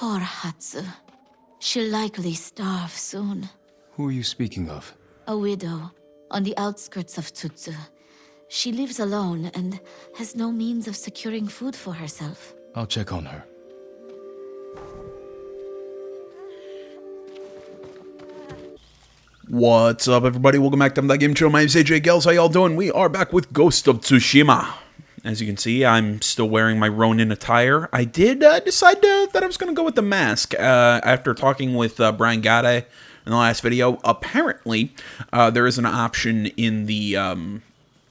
Poor Hatsu. She'll likely starve soon. Who are you speaking of? A widow, on the outskirts of Tsutsu. She lives alone and has no means of securing food for herself. I'll check on her. What's up, everybody? Welcome back to the Game Show. My name's AJ Gels. How y'all doing? We are back with Ghost of Tsushima. As you can see, I'm still wearing my Ronin attire. I did decide that I was going to go with the mask after talking with Brian Gade in the last video. Apparently, there is an option in the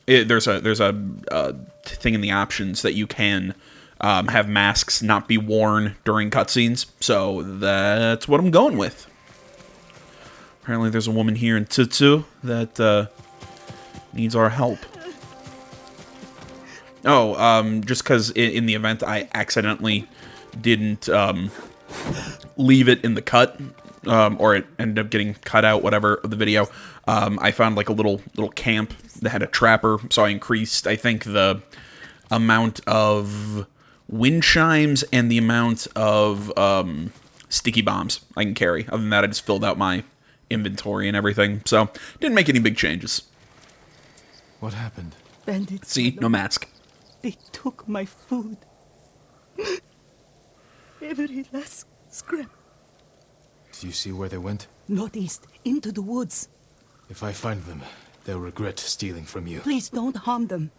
there's a thing in the options that you can have masks not be worn during cutscenes. So that's what I'm going with. Apparently there's a woman here in Tsutsu that needs our help. Oh, just because in the event I accidentally didn't leave it in the cut, or it ended up getting cut out, whatever, of the video, I found like a little camp that had a trapper, so I increased, I think, the amount of wind chimes and the amount of sticky bombs I can carry. Other than that, I just filled out my inventory and everything, so didn't make any big changes. What happened? Bandits. See, no mask. They took my food. Every last scrap. Do you see where they went? Northeast, into the woods. If I find them, they'll regret stealing from you. Please don't harm them.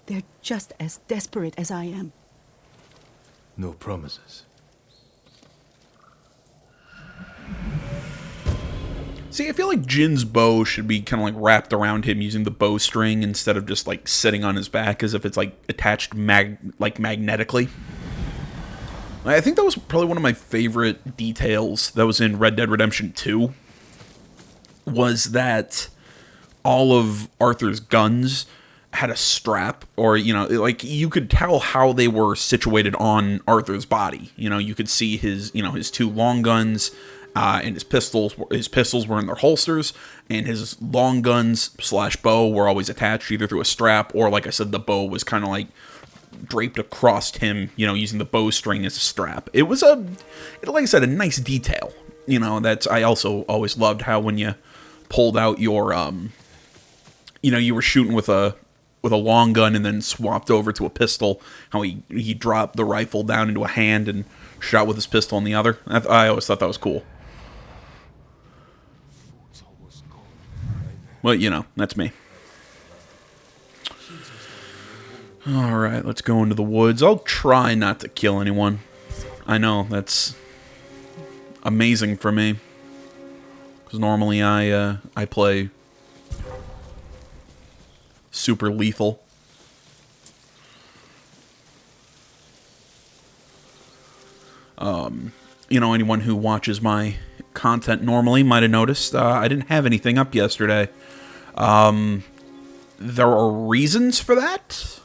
They're just as desperate as I am. No promises. See, I feel like Jin's bow should be kind of like wrapped around him using the bowstring instead of just like sitting on his back as if it's like attached magnetically. I think that was probably one of my favorite details that was in Red Dead Redemption 2, was that all of Arthur's guns had a strap, or, you know, like you could tell how they were situated on Arthur's body. You know, you could see his, you know, his two long guns, and his pistols were in their holsters, and his long guns / bow were always attached either through a strap, or, like I said, the bow was kind of like draped across him, you know, using the bowstring as a strap. It was like I said, a nice detail. You know, I also always loved how when you pulled out your, you know, you were shooting with a long gun and then swapped over to a pistol, how he dropped the rifle down into a hand and shot with his pistol in the other. I always thought that was cool. Well, you know, that's me. Alright, let's go into the woods. I'll try not to kill anyone. I know, that's amazing for me. Because normally I play super lethal. You know, anyone who watches my content normally might have noticed I didn't have anything up yesterday. There are reasons for that.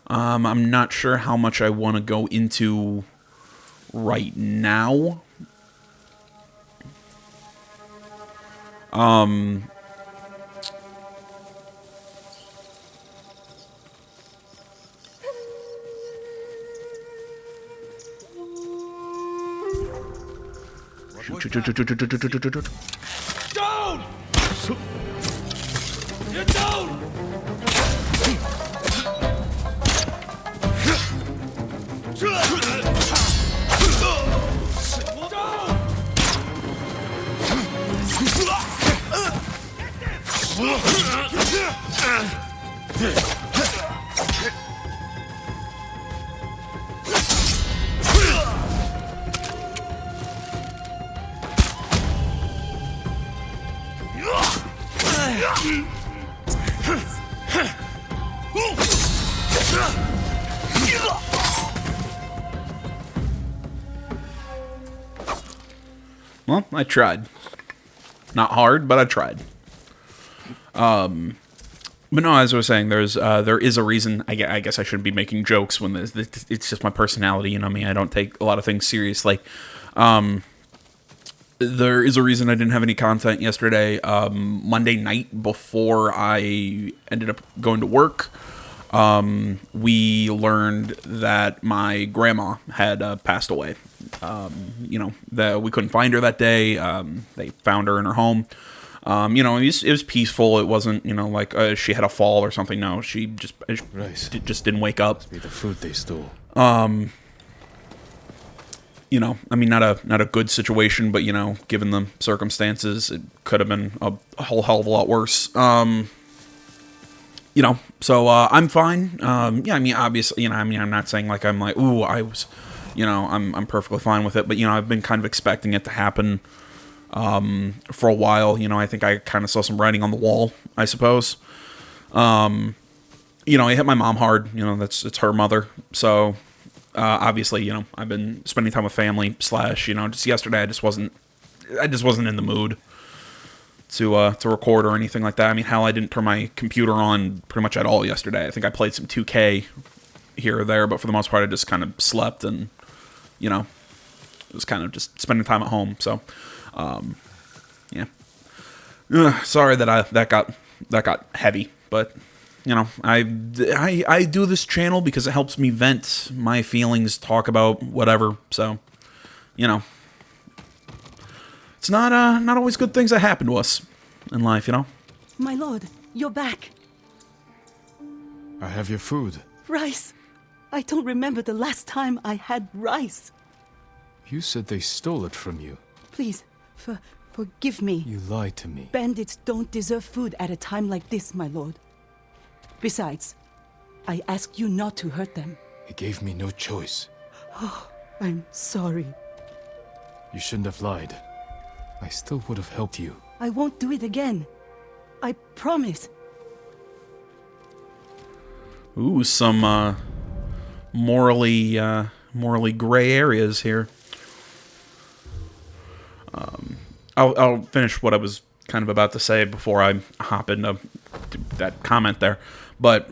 I'm not sure how much I want to go into right now. Down! You're down! Well, I tried. Not hard, but I tried. But no, as I was saying, there is a reason. I guess I shouldn't be making jokes when it's just my personality. You know me, I don't take a lot of things seriously. There is a reason I didn't have any content yesterday. Monday night before I ended up going to work, we learned that my grandma had passed away. You know, that we couldn't find her that day. They found her in her home. You know, it was peaceful. It wasn't, you know, like she had a fall or something. No, she just didn't wake up. Must be the food they stole. You know, I mean, not a good situation, but you know, given the circumstances, it could have been a whole hell of a lot worse. You know, so I'm fine. Yeah, I mean, obviously, you know, I mean, I'm not saying like I'm like, ooh, I was, you know, I'm perfectly fine with it, but you know, I've been kind of expecting it to happen for a while. You know, I think I kind of saw some writing on the wall, I suppose. You know, it hit my mom hard. You know, it's her mother, so. Obviously, you know, I've been spending time with family / you know, just yesterday I just wasn't in the mood to record or anything like that. I mean, hell, I didn't turn my computer on pretty much at all yesterday. I think I played some 2K here or there, but for the most part I just kind of slept and, you know, it was kind of just spending time at home. So, yeah. Sorry that that got heavy, but you know, I do this channel because it helps me vent my feelings, talk about whatever. So, you know, it's not always good things that happen to us in life, you know. My lord, you're back. I have your food. Rice. I don't remember the last time I had rice. You said they stole it from you. Please, forgive me. You lied to me. Bandits don't deserve food at a time like this, my lord. Besides, I asked you not to hurt them. You gave me no choice. Oh, I'm sorry. You shouldn't have lied. I still would have helped you. I won't do it again. I promise. Ooh, some morally gray areas here. I'll finish what I was kind of about to say before I hop into that comment there. But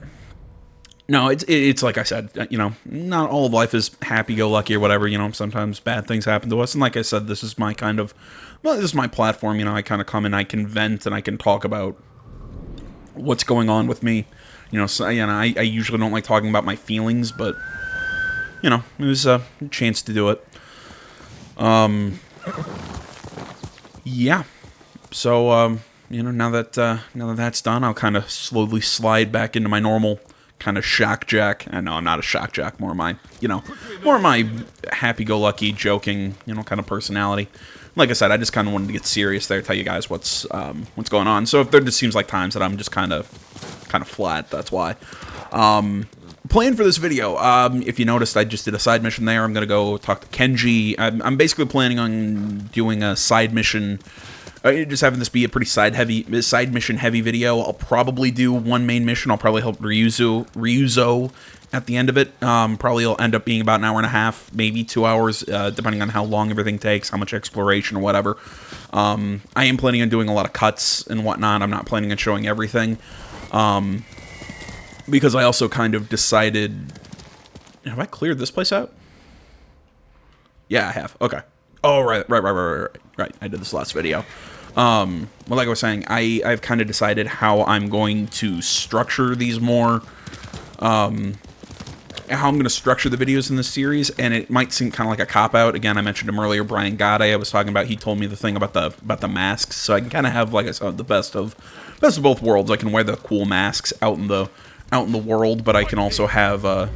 no, it's like I said, you know, not all of life is happy-go-lucky or whatever. You know, sometimes bad things happen to us, and like I said, this is my kind of, well, this is my platform. You know, I kind of come and I can vent and I can talk about what's going on with me. You know, so, you know, I usually don't like talking about my feelings, but you know, it was a chance to do it. Yeah. So, you know, now that that's done, I'll kind of slowly slide back into my normal kind of shock jack. I know I'm not a shock jack, more of my happy-go-lucky, joking, you know, kind of personality. Like I said, I just kind of wanted to get serious there, tell you guys what's going on. So if there just seems like times that I'm just kind of flat, that's why. Plan for this video. If you noticed, I just did a side mission there. I'm gonna go talk to Kenji. I'm basically planning on doing a side mission. Just having this be a pretty side mission heavy video. I'll probably do one main mission. I'll probably help Ryuzo at the end of it. Probably it'll end up being about an hour and a half, maybe 2 hours, depending on how long everything takes, how much exploration or whatever. I am planning on doing a lot of cuts and whatnot. I'm not planning on showing everything. Because I also kind of decided... Have I cleared this place out? Yeah, I have. Okay. Oh, right. I did this last video. Well, like I was saying, I've kind of decided how I'm going to structure these more, how I'm going to structure the videos in this series, and it might seem kind of like a cop-out. Again, I mentioned him earlier, Brian Gade, I was talking about, he told me the thing about the masks, so I can kind of have, like I said, the best of both worlds. I can wear the cool masks out in the world, but I can also have,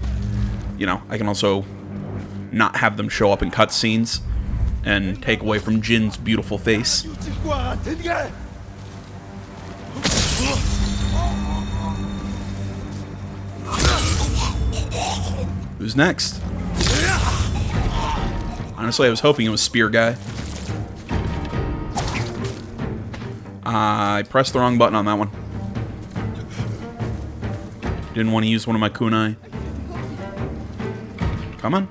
you know, I can also not have them show up in cutscenes and take away from Jin's beautiful face. Who's next? Honestly, I was hoping it was Spear Guy. I pressed the wrong button on that one. Didn't want to use one of my kunai. Come on.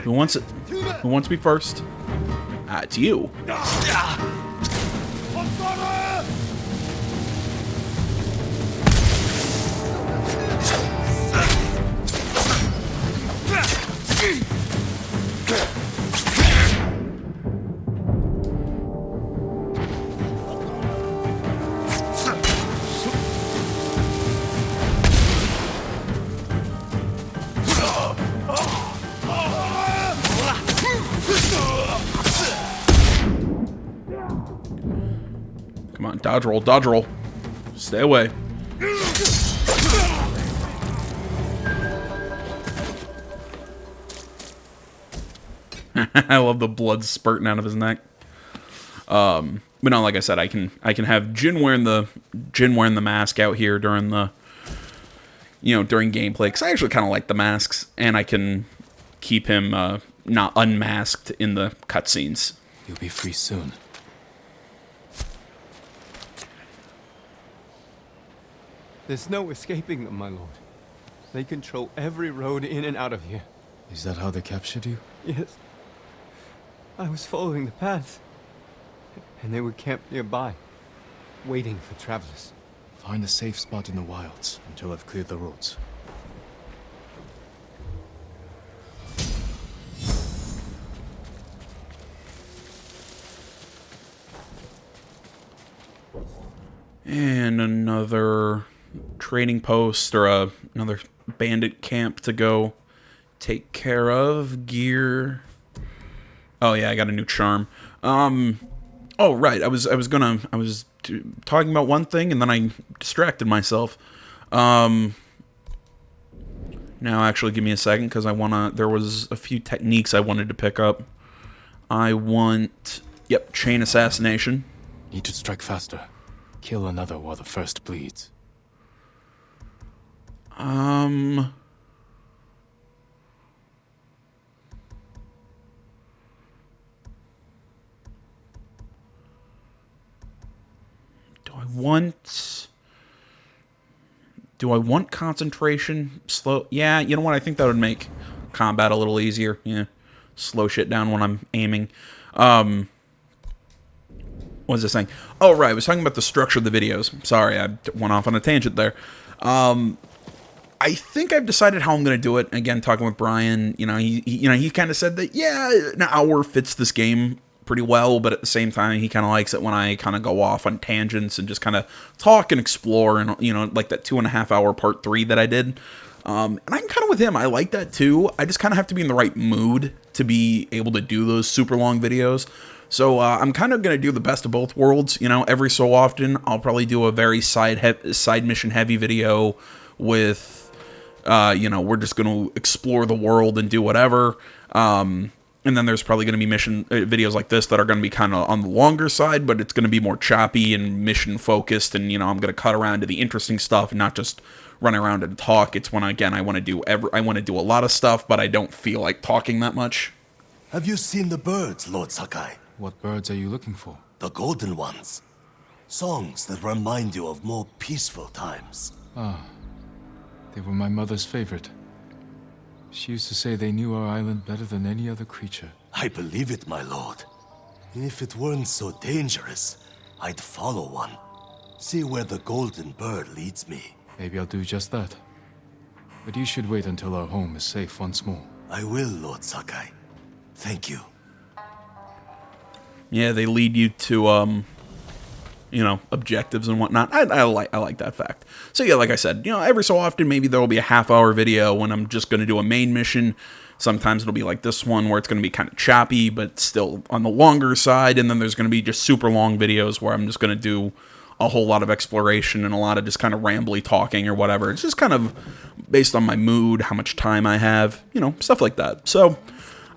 Who wants it? Who wants to be first? Ah, it's you. Dodge roll, dodge roll. Stay away. I love the blood spurting out of his neck. But no, like I said, I can have Jin wearing the mask out here during the during gameplay, because I actually kind of like the masks, and I can keep him not unmasked in the cutscenes. You'll be free soon. There's no escaping them, my lord. They control every road in and out of here. Is that how they captured you? Yes. I was following the path, and they were camped nearby, waiting for travelers. Find a safe spot in the wilds until I've cleared the roads. And another trading post, or another bandit camp to go take care of. Gear. Oh yeah, I got a new charm. Oh right, I was talking about one thing and then I distracted myself. Now actually give me a second, because there was a few techniques I wanted to pick up. Yep, chain assassination. Need to strike faster. Kill another while the first bleeds. Do I want concentration? Slow? Yeah, you know what? I think that would make combat a little easier. Yeah, slow shit down when I'm aiming. What was I saying? Oh, right. I was talking about the structure of the videos. Sorry, I went off on a tangent there. I think I've decided how I'm going to do it. Again, talking with Brian, he kind of said that, yeah, an hour fits this game pretty well, but at the same time, he kind of likes it when I kind of go off on tangents and just kind of talk and explore, and like that 2.5 hour part 3 that I did. And I'm kind of with him. I like that too. I just kind of have to be in the right mood to be able to do those super long videos. So I'm kind of going to do the best of both worlds. Every so often, I'll probably do a very side mission heavy video with, we're just going to explore the world and do whatever. And then there's probably going to be mission videos like this that are going to be kind of on the longer side, but it's going to be more choppy and mission focused. And, I'm going to cut around to the interesting stuff and not just run around and talk. It's when, again, I want to do a lot of stuff, but I don't feel like talking that much. Have you seen the birds, Lord Sakai? What birds are you looking for? The golden ones. Songs that remind you of more peaceful times. They were my mother's favorite. She used to say they knew our island better than any other creature. I believe it, my lord. If it weren't so dangerous, I'd follow one. See where the golden bird leads me. Maybe I'll do just that. But you should wait until our home is safe once more. I will, Lord Sakai. Thank you. Yeah, they lead you to, objectives and whatnot. I like that fact. So yeah, like I said, every so often, maybe there'll be a half-hour video when I'm just going to do a main mission. Sometimes it'll be like this one where it's going to be kind of choppy, but still on the longer side. And then there's going to be just super long videos where I'm just going to do a whole lot of exploration and a lot of just kind of rambly talking or whatever. It's just kind of based on my mood, how much time I have, stuff like that. So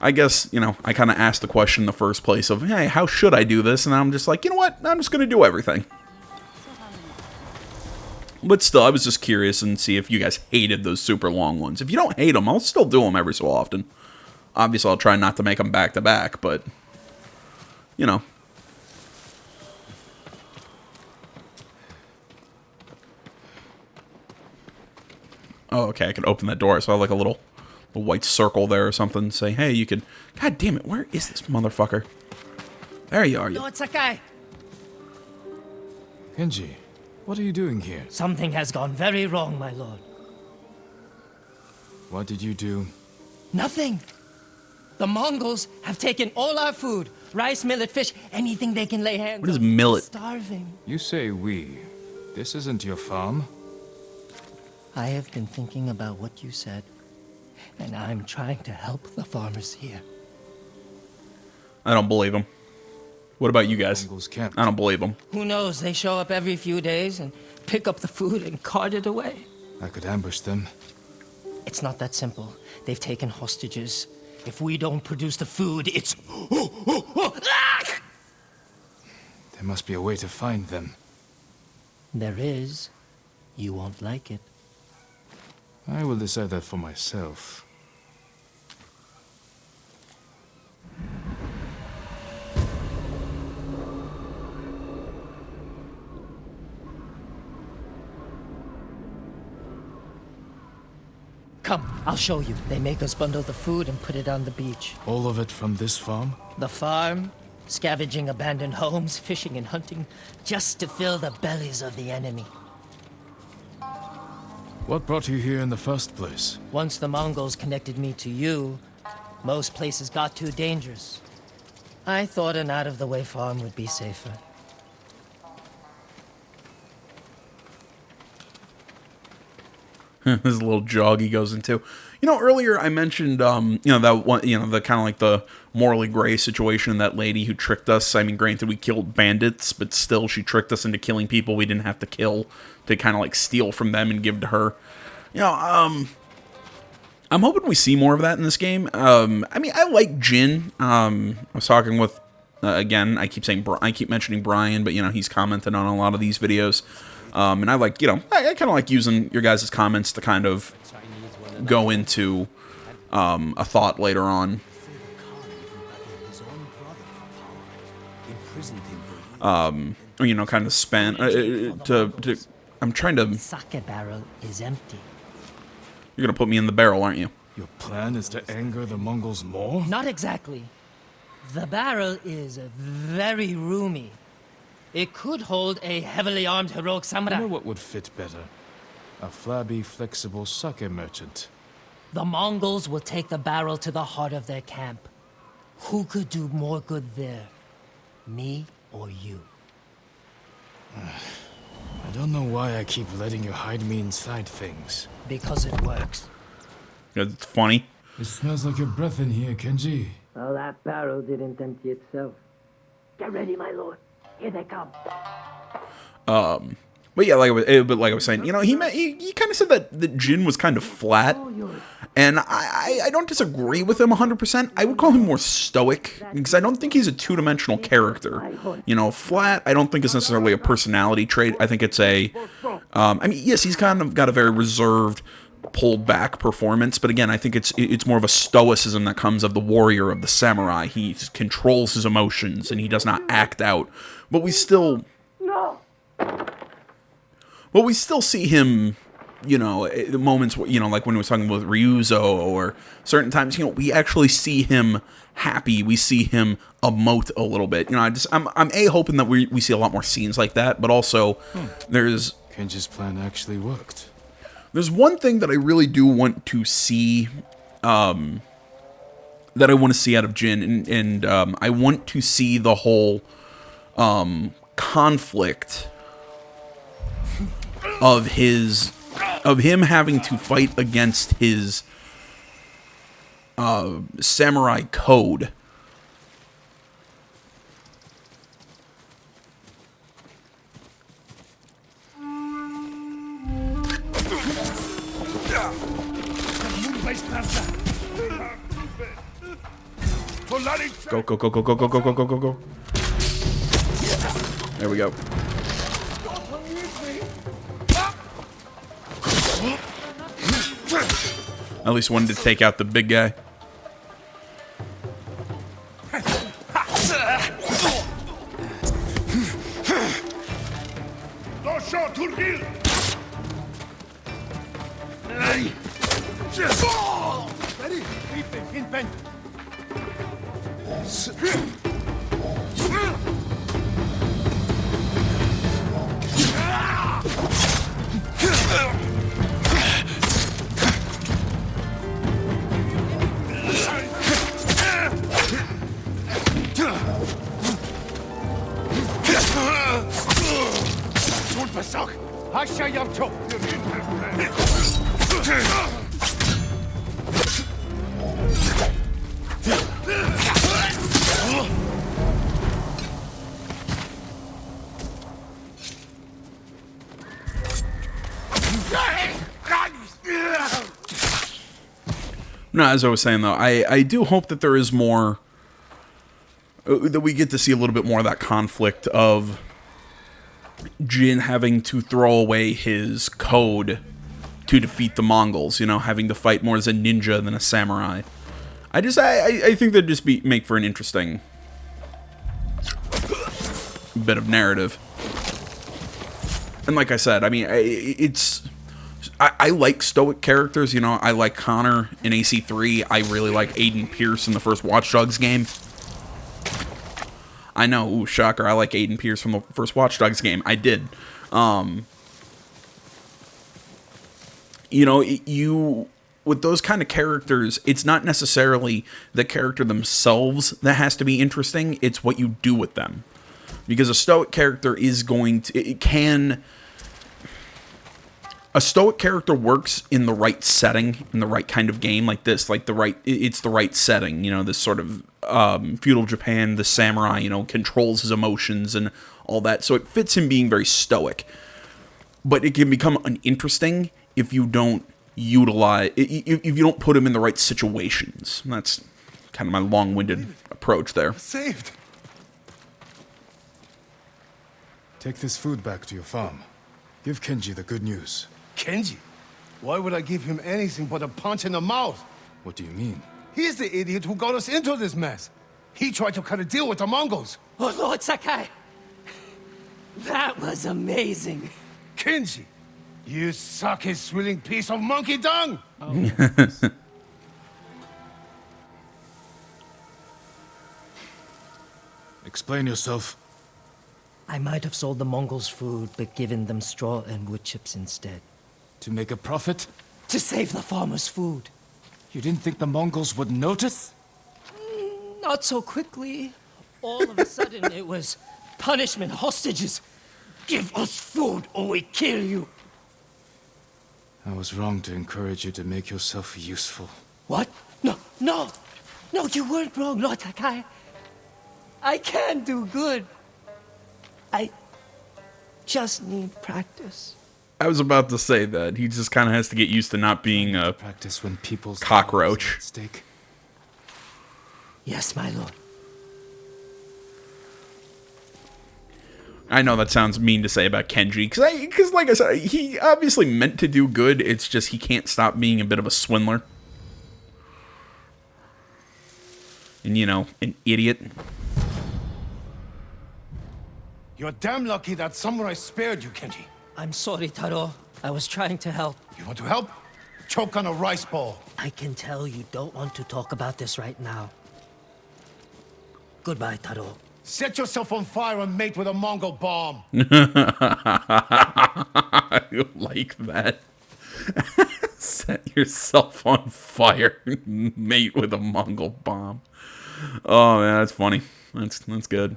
I guess, I kind of asked the question in the first place of, hey, how should I do this? And I'm just like, you know what? I'm just going to do everything. But still, I was just curious and see if you guys hated those super long ones. If you don't hate them, I'll still do them every so often. Obviously, I'll try not to make them back to back, but, Oh, okay, I can open that door. I saw like a little white circle there or something. Say, hey, you could... God damn it, where is this motherfucker? There you are. Lord Sakai, Kenji, what are you doing here? something has gone very wrong, my lord. What did you do? Nothing. The Mongols have taken all our food. Rice, millet, fish, anything they can lay hands on. What is millet? Starving. You say we. This isn't your farm. I have been thinking about what you said, and I'm trying to help the farmers here. I don't believe him. What about you guys? Mongols can't. I don't believe them. Who knows? They show up every few days and pick up the food and cart it away. I could ambush them. It's not that simple. They've taken hostages. If we don't produce the food, it's... There must be a way to find them. There is. You won't like it. I will decide that for myself. Come, I'll show you. They make us bundle the food and put it on the beach. All of it from this farm? The farm, scavenging abandoned homes, fishing and hunting, just to fill the bellies of the enemy. What brought you here in the first place? Once the Mongols connected me to you, most places got too dangerous. I thought an out-of-the-way farm would be safer. This little jog he goes into. You know, earlier I mentioned, that one, the kind of like the morally gray situation, that lady who tricked us. I mean, granted, we killed bandits, but still she tricked us into killing people we didn't have to kill to kind of like steal from them and give to her. I'm hoping we see more of that in this game. I mean, I like Jin. I was talking with, again, I keep mentioning Brian, but, he's commented on a lot of these videos. And I like, I kind of like using your guys' comments to kind of go into a thought later on. Kind of span I'm trying to. The sake barrel is empty. You're gonna put me in the barrel, aren't you? Your plan is to anger the Mongols more? Not exactly. The barrel is very roomy. It could hold a heavily armed heroic You samurai. know what would fit better? A flabby, flexible sake merchant. The Mongols will take the barrel to the heart of their camp. Who could do more good there? Me or you? I don't know why I keep letting you hide me inside things. Because it works. It's funny. It smells like your breath in here, Kenji. Well, that barrel didn't empty itself. Get ready, my lord. Here they come. But yeah, like I was saying, he kind of said that Jin was kind of flat, and I don't disagree with him 100%. I would call him more stoic, because I don't think he's a two-dimensional character. Flat, I don't think is necessarily a personality trait. I think it's yes, he's kind of got a very reserved, pulled back performance, but again, I think it's more of a stoicism that comes of the warrior, of the samurai. He controls his emotions, and he does not act out. But we still see him, the moments where, like when we were talking with Ryuzo, or certain times, we actually see him happy. We see him emote a little bit. I'm hoping that we see a lot more scenes like that, but also there's... Kenji's plan actually worked. There's one thing that I really do want to see, that I want to see out of Jin, and I want to see the whole conflict of him having to fight against his samurai code. Go, go, go, go, go, go, go, go, go, go, go. There we go. At least wanted to take out the big guy. No, as I was saying, though, I do hope that there is more... that we get to see a little bit more of that conflict of Jin having to throw away his code to defeat the Mongols, you know, having to fight more as a ninja than a samurai. I think that'd just make for an interesting bit of narrative. And like I said, I mean, I like stoic characters, you know, I like Connor in AC3, I really like Aiden Pierce in the first Watch Dogs game. I know, ooh, shocker, I like Aiden Pierce from the first Watch Dogs game, I did. You know, with those kind of characters, it's not necessarily the character themselves that has to be interesting, it's what you do with them. Because a stoic character is going to, a stoic character works in the right setting, in the right kind of game like this, like it's the right setting, you know, this sort of feudal Japan, the samurai, you know, controls his emotions and all that, so it fits him being very stoic. But it can become uninteresting if you don't utilize, if you don't put him in the right situations. And that's kind of my long-winded approach there. Saved. Take this food back to your farm. Give Kenji the good news. Kenji? Why would I give him anything but a punch in the mouth? What do you mean? He's the idiot who got us into this mess. He tried to cut a deal with the Mongols. Oh, Lord Sakai! That was amazing! Kenji, you sake-swilling piece of monkey dung! Explain yourself. I might have sold the Mongols food, but given them straw and wood chips instead. To make a profit? To save the farmers' food. You didn't think the Mongols would notice? Not so quickly. All of a sudden, it was punishment, hostages. Give us food or we kill you. I was wrong to encourage you to make yourself useful. What? No, you weren't wrong, Lord Sakai. I can do good. I just need practice. I was about to say that. He just kind of has to get used to not being a Practice when people's cockroach. lives are at stake. Yes, my lord. I know that sounds mean to say about Kenji, because like I said, he obviously meant to do good, it's just he can't stop being a bit of a swindler. And, you know, an idiot. You're damn lucky that samurai spared you, Kenji. I'm sorry, Taro. I was trying to help. You want to help? Choke on a rice ball. I can tell you don't want to talk about this right now. Goodbye, Taro. Set yourself on fire and mate with a Mongol bomb. I like that. Set yourself on fire, mate with a Mongol bomb. Oh man, that's funny. That's good.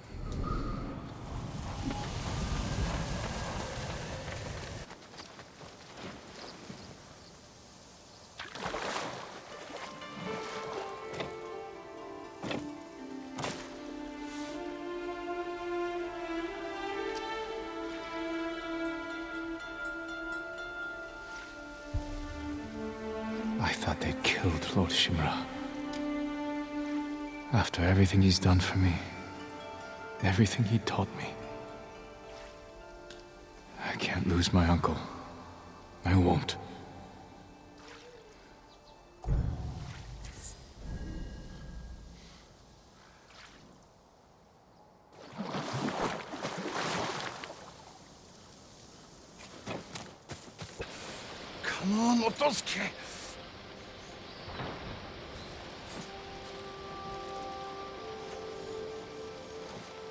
I thought they'd killed Lord Shimura. After everything he's done for me, everything he taught me. I can't lose my uncle. I won't. Come on, Otosuke.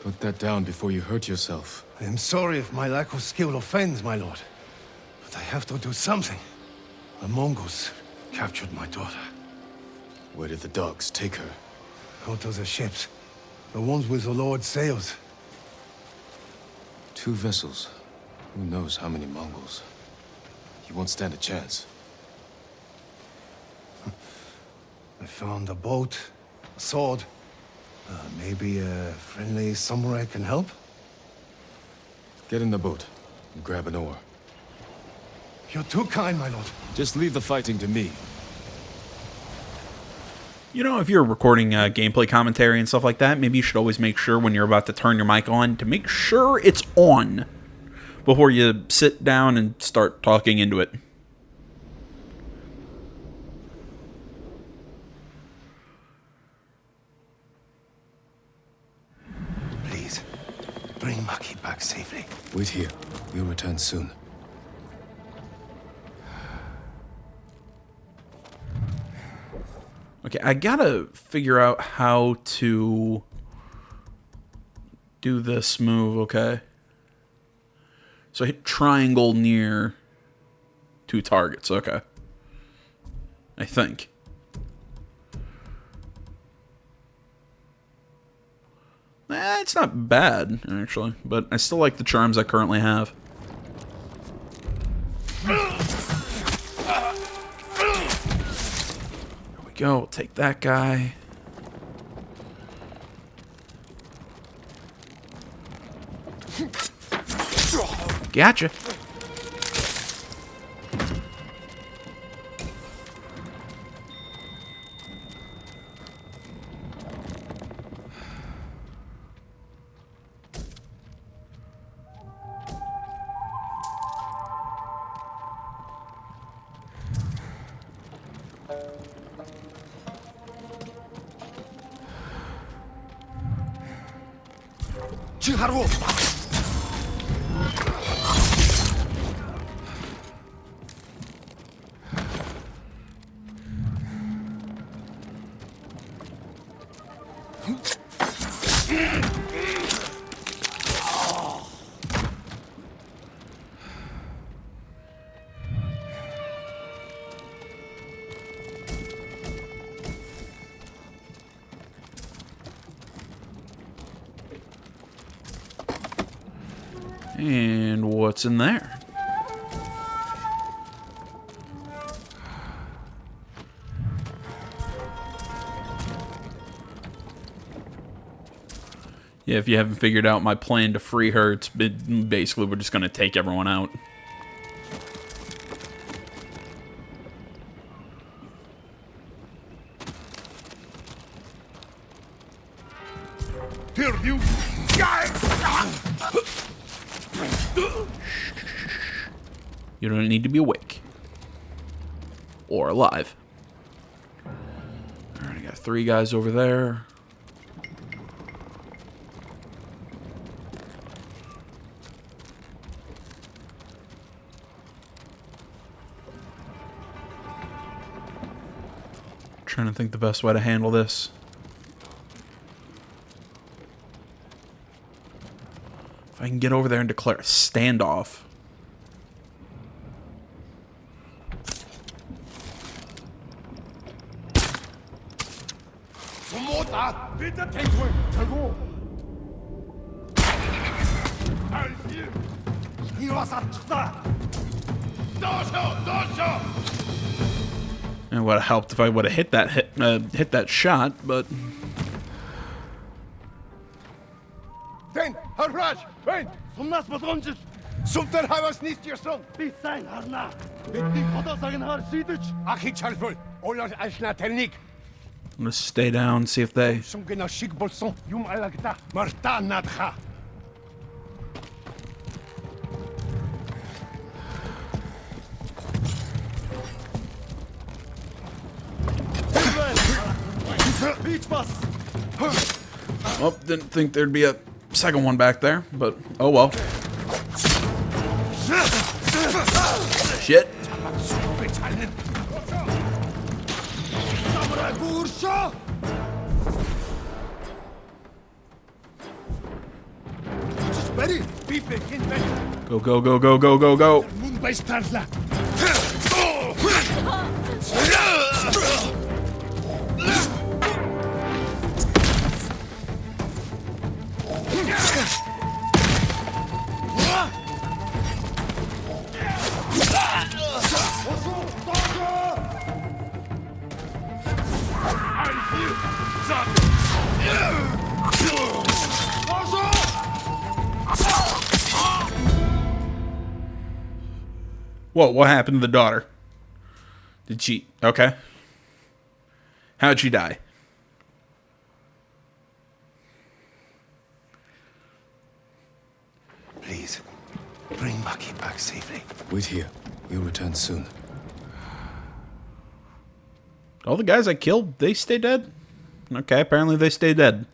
Put that down before you hurt yourself. I am sorry if my lack of skill offends, my lord. But I have to do something. The Mongols captured my daughter. Where did the dogs take her? Out of the ships. The ones with the Lord's sails. 2 vessels. Who knows how many Mongols? You won't stand a chance. I found a boat, a sword. Maybe a friendly samurai can help? Get in the boat and grab an oar. You're too kind, my lord. Just leave the fighting to me. You know, if you're recording gameplay commentary and stuff like that, maybe you should always make sure when you're about to turn your mic on to make sure it's on before you sit down and start talking into it. Please, bring Maki back safely. Wait here. We'll return soon. Okay, I gotta figure out how to do this move, okay? So hit triangle near 2 targets, okay. I think. It's not bad, actually, but I still like the charms I currently have. Go, we'll take that guy. Gotcha. Chiharu! And what's in there? Yeah, if you haven't figured out my plan to free her, basically we're just going to take everyone out. Here, you! You don't need to be awake. Or alive. Alright, I got 3 guys over there. Trying to think the best way to handle this. If I can get over there and declare a standoff. It would have helped if I would have hit that shot, but Vent! Harraj! Vent! Сумнаас болгоомжил! Сүмтэр хаваас нийцчихсэн! Би сайн харнаа! Бидний хотоо сагнахаар шийдэж! Ахыг чалбал! Олоор ашна тэрнийг! I'm gonna stay down, see if they... Сүнгэнэ шиг болсон юм алагта! Марта надха! Oh, didn't think there'd be a second one back there, but oh well. Shit. Go, go, go, go, go, go, go. Whoa, what happened to the daughter? Did she... Okay. How'd she die? Please, bring Maki back safely. Wait here. We'll return soon. All the guys I killed, they stay dead? Okay, apparently they stay dead.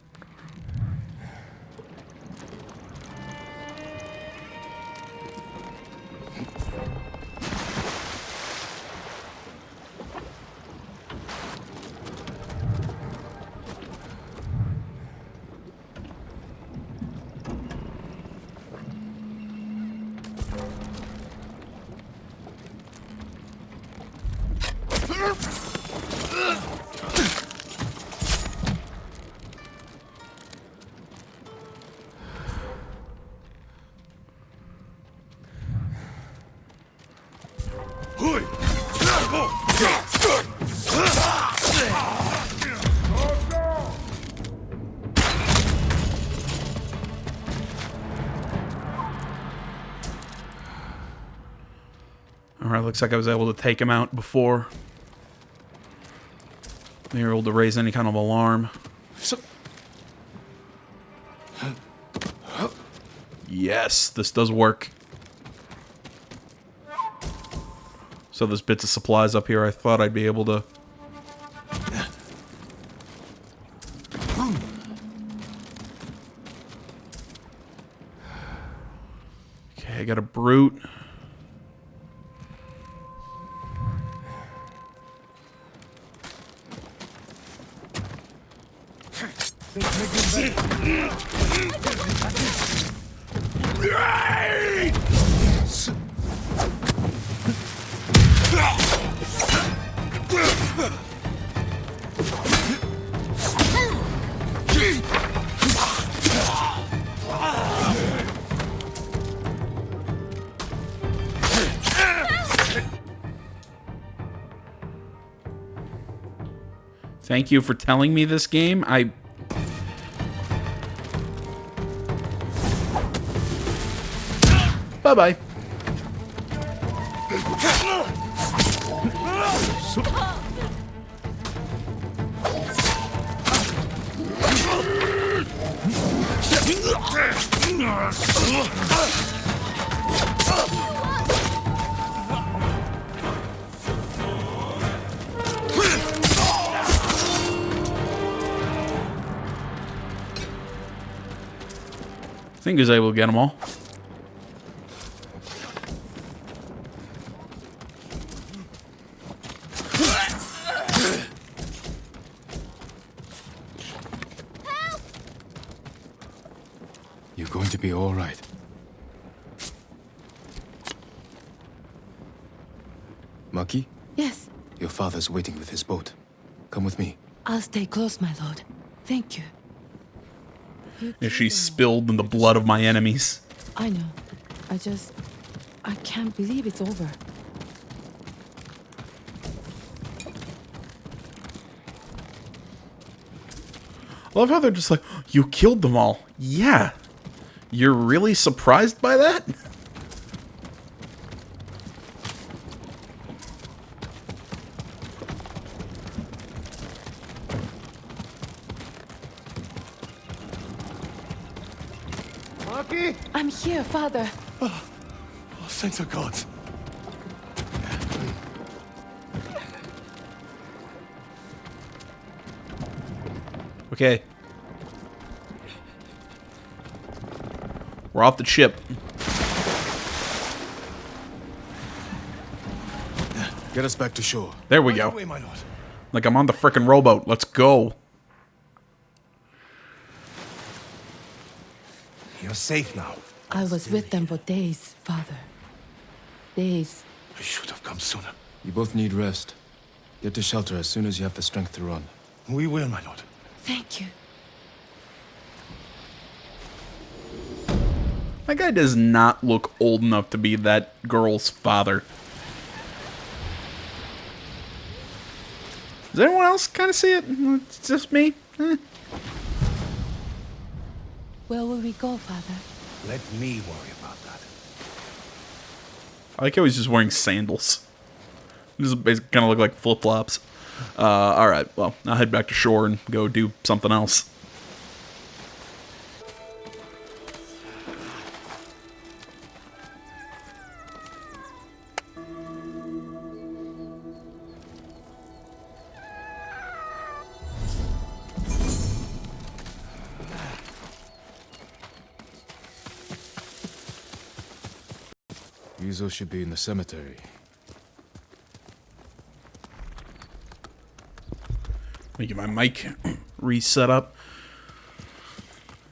Alright, looks like I was able to take him out before they were able to raise any kind of alarm. Yes, this does work. So there's bits of supplies up here. I thought I'd be able to... Okay, I got a brute. Thank you for telling me this game. Bye-bye. I think he was able to get them all. You're going to be all right. Maki, Yes, your father's waiting with his boat. Come with me. I'll stay close, my lord. Thank you. And she spilled in the blood of my enemies. I know. I can't believe it's over. I love how they're just like, you killed them all. Yeah. You're really surprised by that? Maki! I'm here, father. Oh, thank the gods. Okay. We're off the ship. Get us back to shore. There we Right go. away, my lord. Like I'm on the frickin' rowboat. Let's go. You're safe now. I was with them for days, father. Days. I should have come sooner. You both need rest. Get to shelter as soon as you have the strength to run. We will, my lord. Thank you. That guy does not look old enough to be that girl's father. Does anyone else kind of see it? It's just me? Where will we go, father? Let me worry about that. I like how he's just wearing sandals. This basically kind of look like flip-flops. All right, well, I'll head back to shore and go do something else. Yuzo should be in the cemetery. Let me get my mic reset up.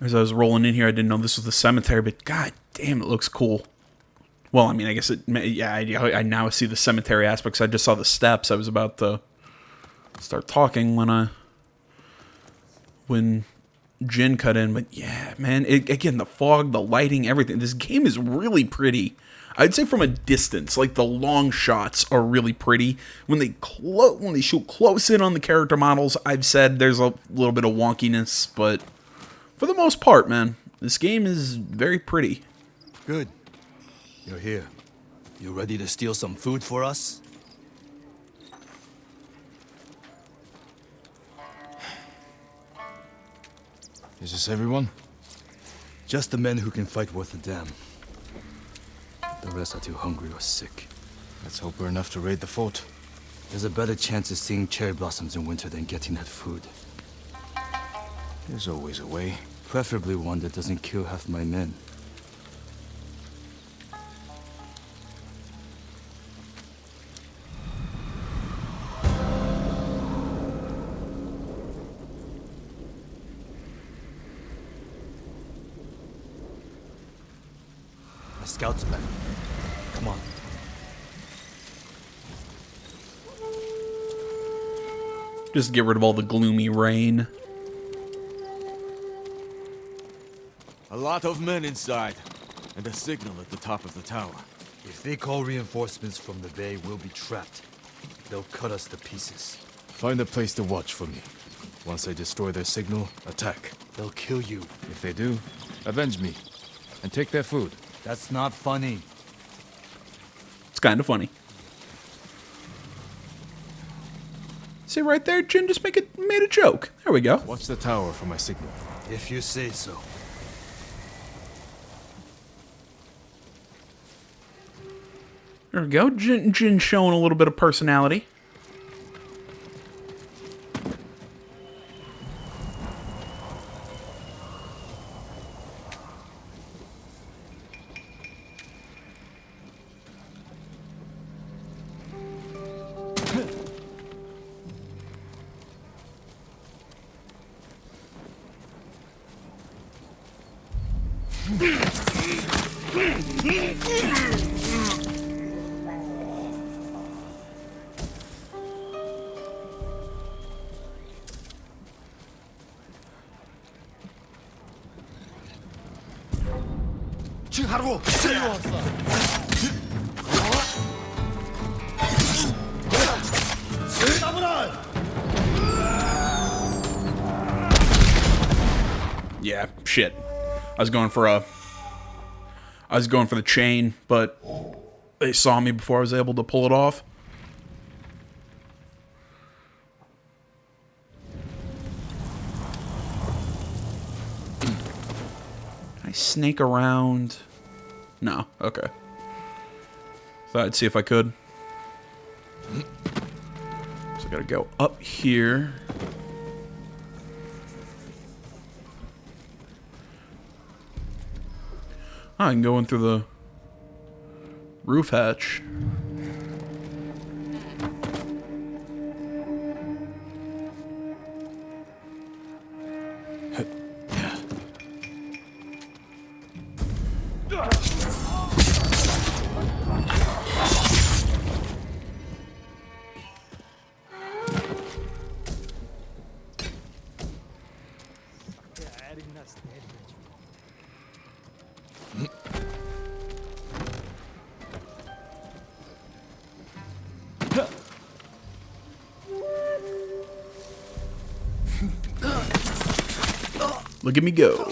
As I was rolling in here, I didn't know this was the cemetery, but god damn, it looks cool. Well, I mean, I guess it, yeah, I now see the cemetery aspects. I just saw the steps. I was about to start talking when Jin cut in, but yeah, man, again, the fog, the lighting, everything. This game is really pretty. I'd say from a distance, like the long shots are really pretty. When they shoot close in on the character models, I've said there's a little bit of wonkiness, but for the most part, man, this game is very pretty. Good. You're here. You ready to steal some food for us? Is this everyone? Just the men who can fight worth a damn. The rest are too hungry or sick. Let's hope we're enough to raid the fort. There's a better chance of seeing cherry blossoms in winter than getting that food. There's always a way. Preferably one that doesn't kill half my men. My scout's back. Come on. Just get rid of all the gloomy rain. A lot of men inside, and a signal at the top of the tower. If they call reinforcements from the bay, we'll be trapped. They'll cut us to pieces. Find a place to watch for me. Once they destroy their signal, attack. They'll kill you. If they do, avenge me. And take their food. That's not funny. It's kind of funny. See right there, Jin just made a joke. There we go. Watch the tower for my signal. If you say so. There we go. Jin showing a little bit of personality. Yeah, shit. I was going for the chain, but they saw me before I was able to pull it off. Can I snake around? No, okay. Thought I'd see if I could. So I gotta go up here. I can go in through the roof hatch. Look at me go.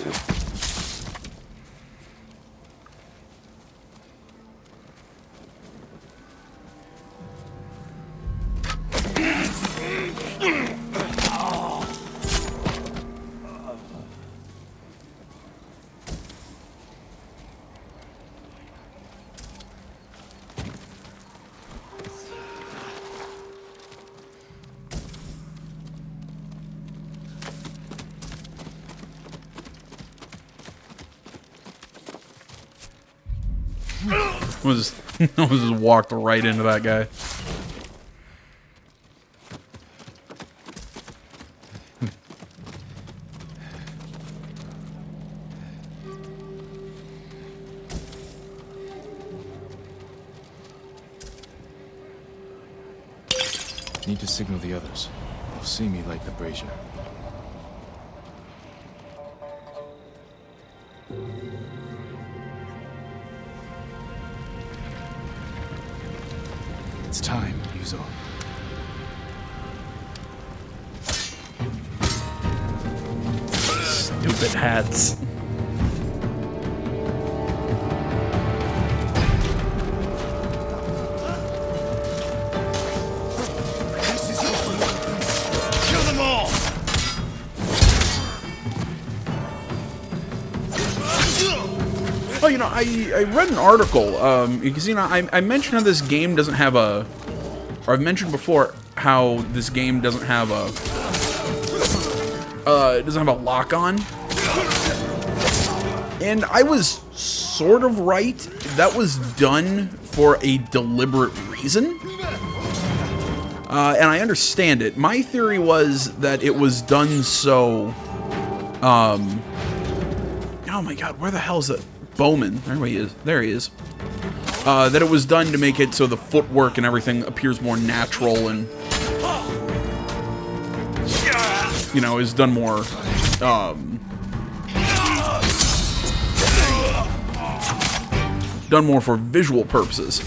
was just walked right into that guy. Need to signal the others. They'll see me light the brazier. It's time, Yuzo. Stupid hats. Kill them all! Oh, you know, I read an article, because, you know, I mentioned how this game doesn't have a... Or I've mentioned before how this game doesn't have a... it doesn't have a lock-on. And I was sort of right. That was done for a deliberate reason. And I understand it. My theory was that it was done so... oh my god, where the hell is that? Bowman. There he is. There he is. That it was done to make it so the footwork and everything appears more natural and... You know, is done more... done more for visual purposes.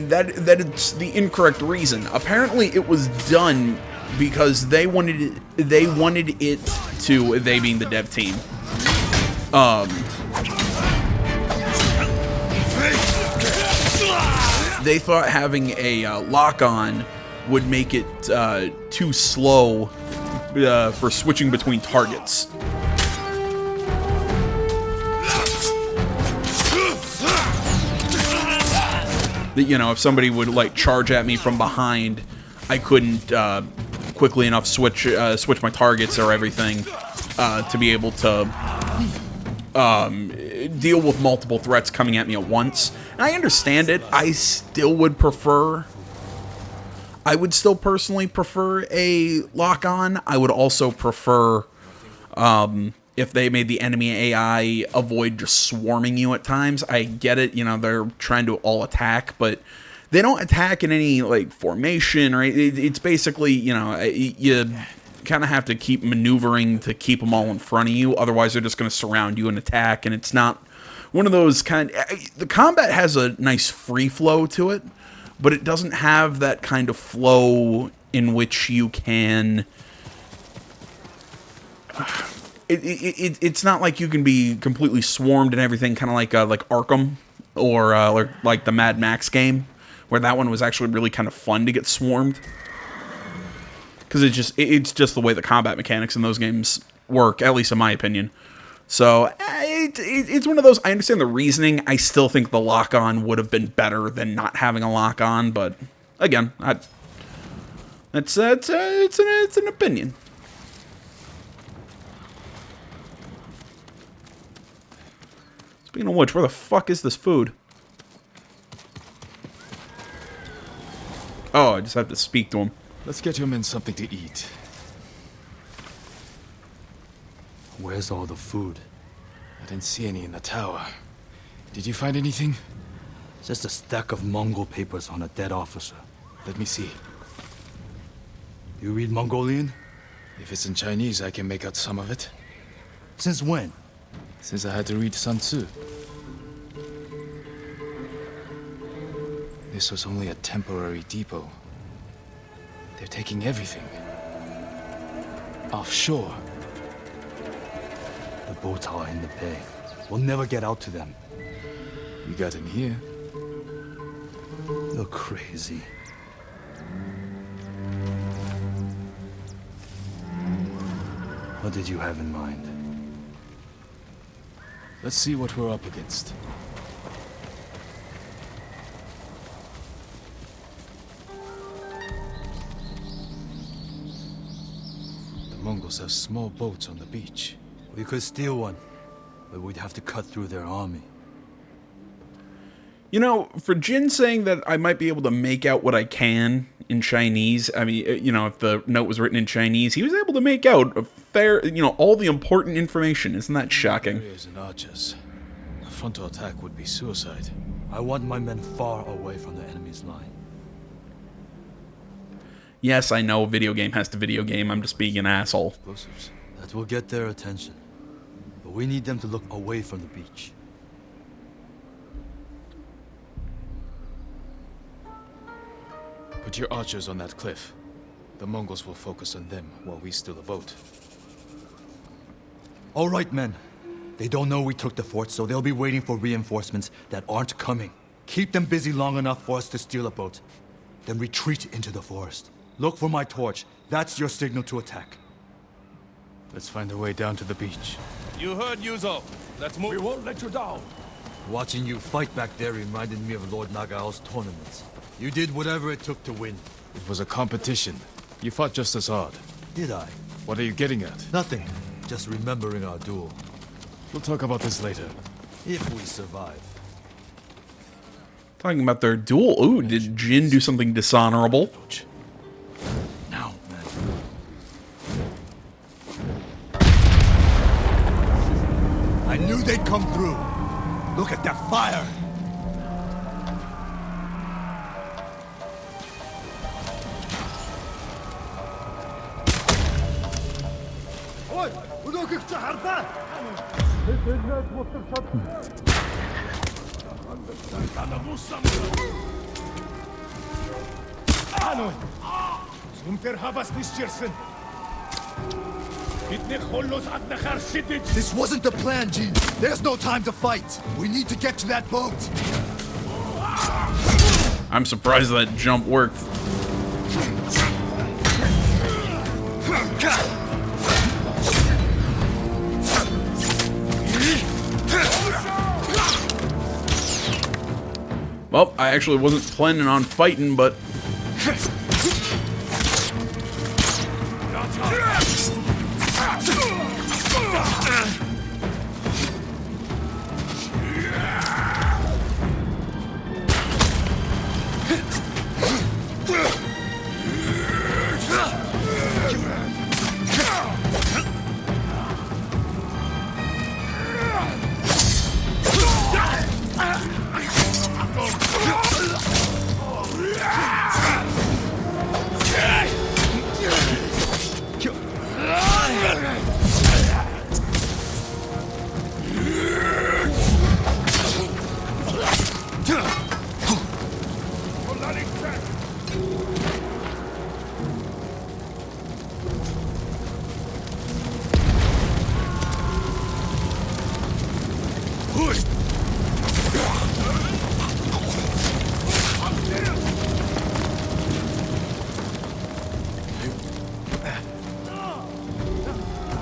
That it's the incorrect reason. Apparently, it was done because they wanted it to, they being the dev team, they thought having a lock-on would make it too slow for switching between targets. That, you know, if somebody would like charge at me from behind, I couldn't quickly enough switch my targets or everything to be able to deal with multiple threats coming at me at once. And I understand it. I would still personally prefer a lock-on. I would also prefer if they made the enemy AI avoid just swarming you at times. I get it, you know, they're trying to all attack, but they don't attack in any, like, formation, or it's basically, you know, you kind of have to keep maneuvering to keep them all in front of you, otherwise they're just going to surround you and attack, and it's not one of those kind... The combat has a nice free flow to it, but it doesn't have that kind of flow in which you can... It's not like you can be completely swarmed and everything, kind of like Arkham or like the Mad Max game, where that one was actually really kind of fun to get swarmed, because it's just the way the combat mechanics in those games work, at least in my opinion. So it's one of those. I understand the reasoning. I still think the lock-on would have been better than not having a lock-on, but again, it's an opinion. Speaking of which, where the fuck is this food? Oh, I just have to speak to him. Let's get your men something to eat. Where's all the food? I didn't see any in the tower. Did you find anything? Just a stack of Mongol papers on a dead officer. Let me see. You read Mongolian? If it's in Chinese, I can make out some of it. Since when? Since I had to read Sun Tzu. This was only a temporary depot. They're taking everything. Offshore. The boats are in the bay. We'll never get out to them. We got in here. You're crazy. What did you have in mind? Let's see what we're up against. The Mongols have small boats on the beach. We could steal one, but we'd have to cut through their army. You know, for Jin saying that I might be able to make out what I can in Chinese, I mean, you know, if the note was written in Chinese, he was able to make out a fair, you know, all the important information. Isn't that shocking? Areas and archers. A frontal attack would be suicide. I want my men far away from the enemy's line. Yes, I know video game has to video game. I'm just being an asshole. Explosives. That will get their attention. But we need them to look away from the beach. Put your archers on that cliff. The Mongols will focus on them while we steal a boat. All right, men. They don't know we took the fort, so they'll be waiting for reinforcements that aren't coming. Keep them busy long enough for us to steal a boat. Then retreat into the forest. Look for my torch. That's your signal to attack. Let's find a way down to the beach. You heard Yuzo. Let's move. We won't let you down. Watching you fight back there reminded me of Lord Nagao's tournaments. You did whatever it took to win. It was a competition. You fought just as hard. Did I? What are you getting at? Nothing. Just remembering our duel. We'll talk about this later. If we survive. Talking about their duel. Ooh, did Jin do something dishonorable? Now, man. I knew they'd come through. Look at that fire! Ой, өнөөгч хардаа. Ано. Сүмтэр хабас нисчирсэн. Бидний холлоос аднахаар шидэж. This wasn't the plan, Jin. There's no time to fight. We need to get to that boat. I'm surprised that jump worked. Well, I actually wasn't planning on fighting, but...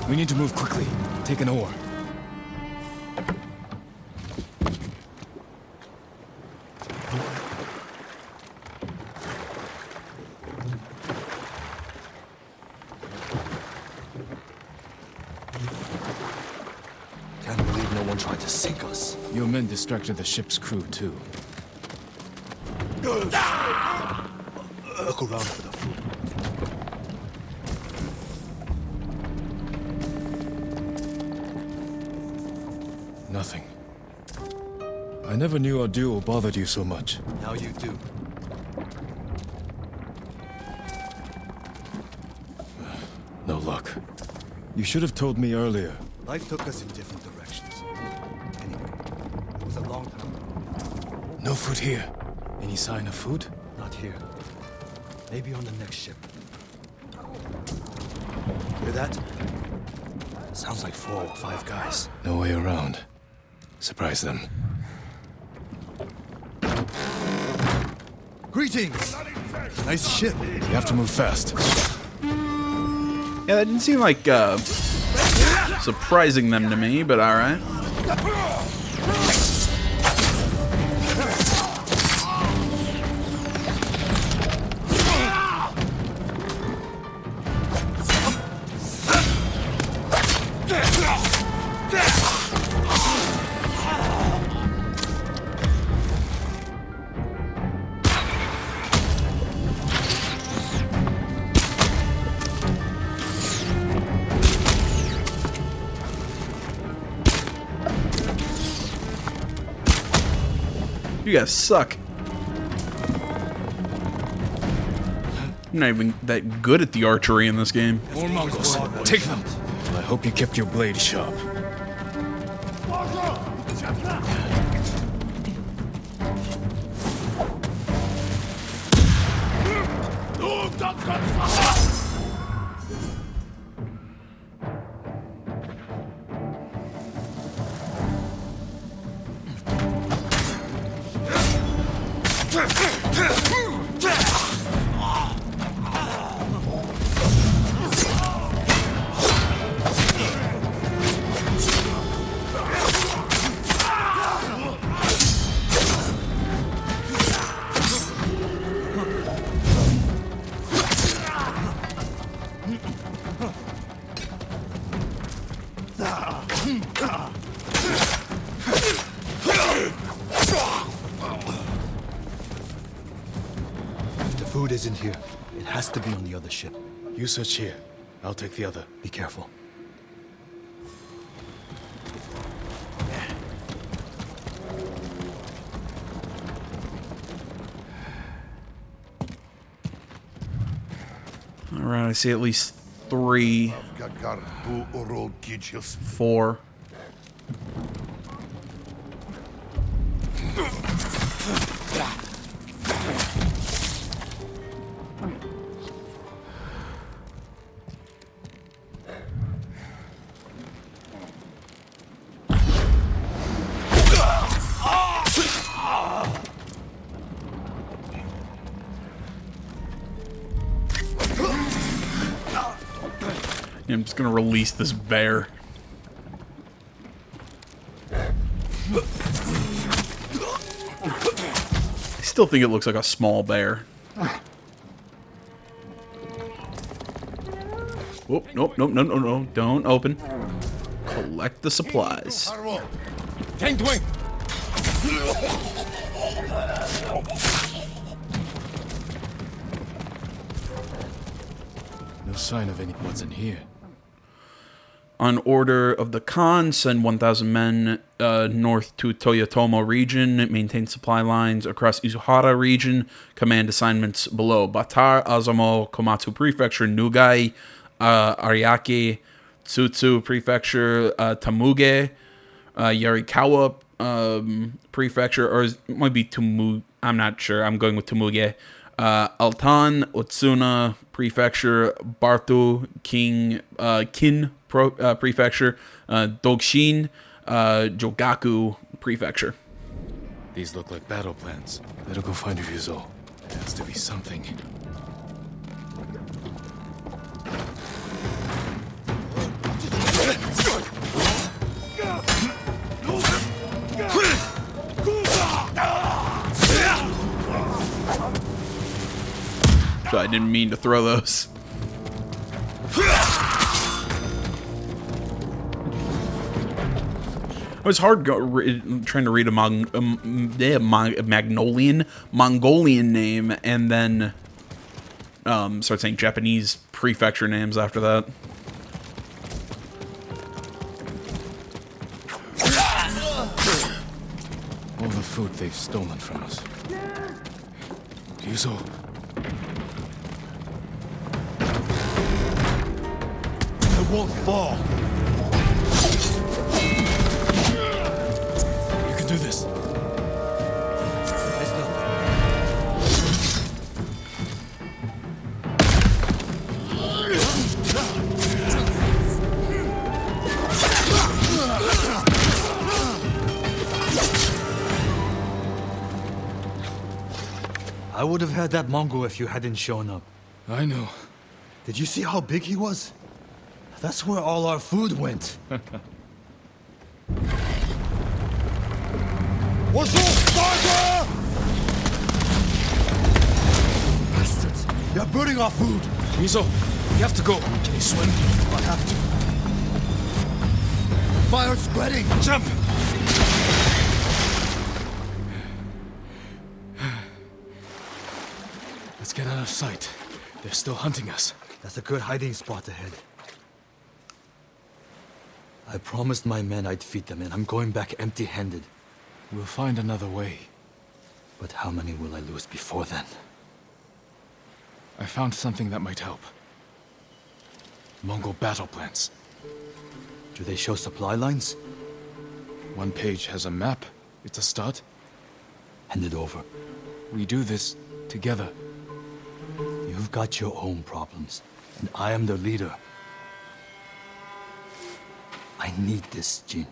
We need to move quickly. Take an oar. Can't believe no one tried to sink us. Your men distracted the ship's crew, too. Look around for the food. Nothing. I never knew our duel bothered you so much. Now you do. No luck. You should have told me earlier. Life took us in different directions. Anyway, it was a long time ago. No food here. Any sign of food? Not here. Maybe on the next ship. Hear that? Sounds like 4 or 5 guys. No way around. Surprise them. Greetings! Nice ship. You have to move fast. Yeah, that didn't seem like, surprising them to me, but alright. You guys suck. I'm not even that good at the archery in this game. More Mongols. Take them. I hope you kept your blade sharp. The food isn't here. It has to be on the other ship. You search here. I'll take the other. Be careful. Alright, I see at least 3, 4. I'm just gonna release this bear. I still think it looks like a small bear. Oh, nope, nope, no, no, no, don't open. Collect the supplies. No sign of any. What's in here? On order of the Khan, send 1,000 men north to Toyotomo region, maintain supply lines across Izuhara region, command assignments below: Batar, Azamo, Komatsu Prefecture, Nugai, Ariake, Tsutsu Prefecture, Tamuge, Yarikawa Prefecture, or it might be Tumu. I'm not sure. I'm going with Tamuge. Altan, Otsuna Prefecture, Bartu, Kin Prefecture, Dogshin, Jogaku Prefecture. These look like battle plans. Better go find Ryuzo. There has to be something. So I didn't mean to throw those. It was hard trying to read a Mongolian name and then start saying Japanese prefecture names after that. All the food they've stolen from us. Ryuzo. It won't fall. You can do this. I would have had that Mongol if you hadn't shown up. I know. Did you see how big he was? That's where all our food went. Bastards! They're burning our food! Ryuzo, you have to go. Can you swim? I have to. Fire spreading! Jump! Let's get out of sight. They're still hunting us. That's a good hiding spot ahead. I promised my men I'd feed them, and I'm going back empty-handed. We'll find another way. But how many will I lose before then? I found something that might help. Mongol battle plans. Do they show supply lines? One page has a map. It's a start. Hand it over. We do this together. You've got your own problems, and I am the leader. I need this, Jin.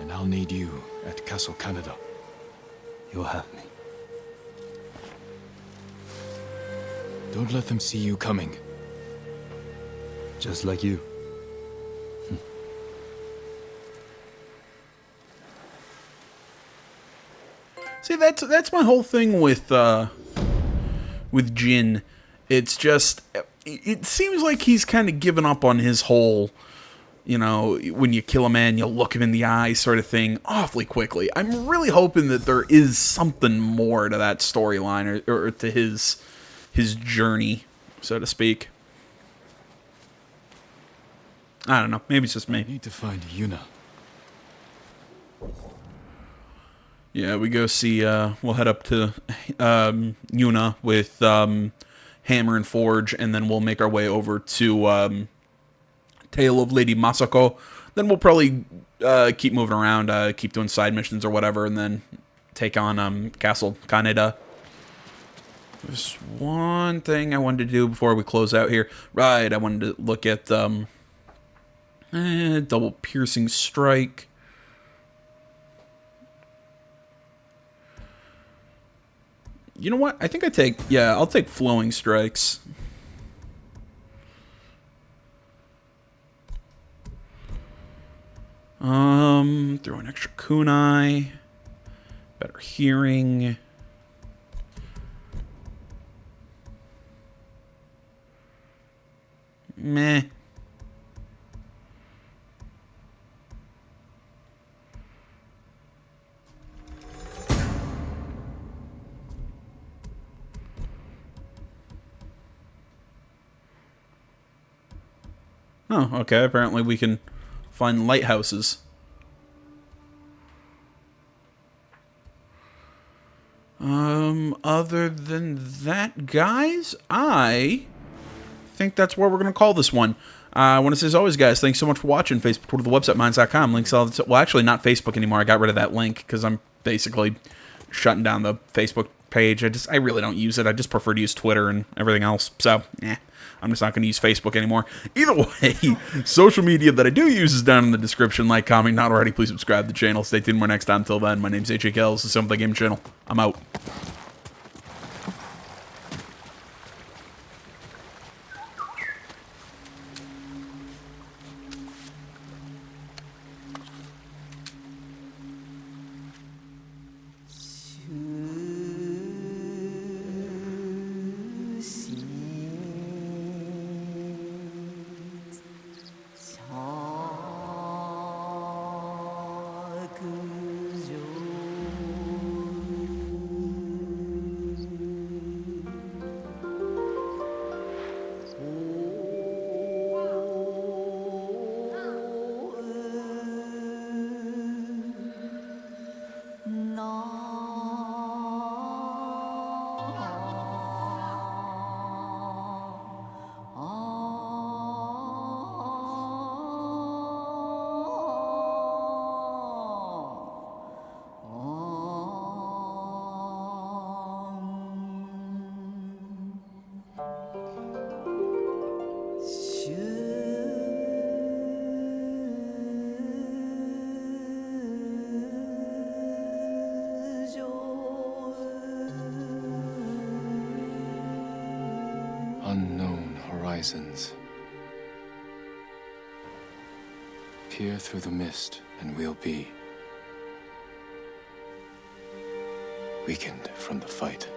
And I'll need you at Castle Canada. You'll have me. Don't let them see you coming. Just like you. See, that's my whole thing with Jin. It's just, it seems like he's kind of given up on his whole, you know, when you kill a man, you'll look him in the eye sort of thing awfully quickly. I'm really hoping that there is something more to that storyline or to his journey, so to speak. I don't know. Maybe it's just me. I need to find Yuna. Yeah, we go see, we'll head up to Yuna with Hammer and Forge, and then we'll make our way over to Tale of Lady Masako. Then we'll probably keep moving around, keep doing side missions or whatever, and then take on Castle Kaneda. There's one thing I wanted to do before we close out here. Right, I wanted to look at double piercing strike. You know what? I think I'll take flowing strikes. Throw an extra kunai. Better hearing. Meh. Oh, okay. Apparently we can find lighthouses. Other than that, guys, I think that's where we're going to call this one. I want to say, as always, guys, thanks so much for watching. Facebook, Twitter, the website, minds.com. Links all the well, actually, not Facebook anymore. I got rid of that link because I'm basically shutting down the Facebook page. I really don't use it. I just prefer to use Twitter and everything else. So, I'm just not going to use Facebook anymore. Either way, social media that I do use is down in the description. Like, comment, not already, please subscribe to the channel. Stay tuned for next time. Till then, my name's HAKL. This is Something Game Channel. I'm out. Unknown horizons. Peer through the mist, and we'll be weakened from the fight.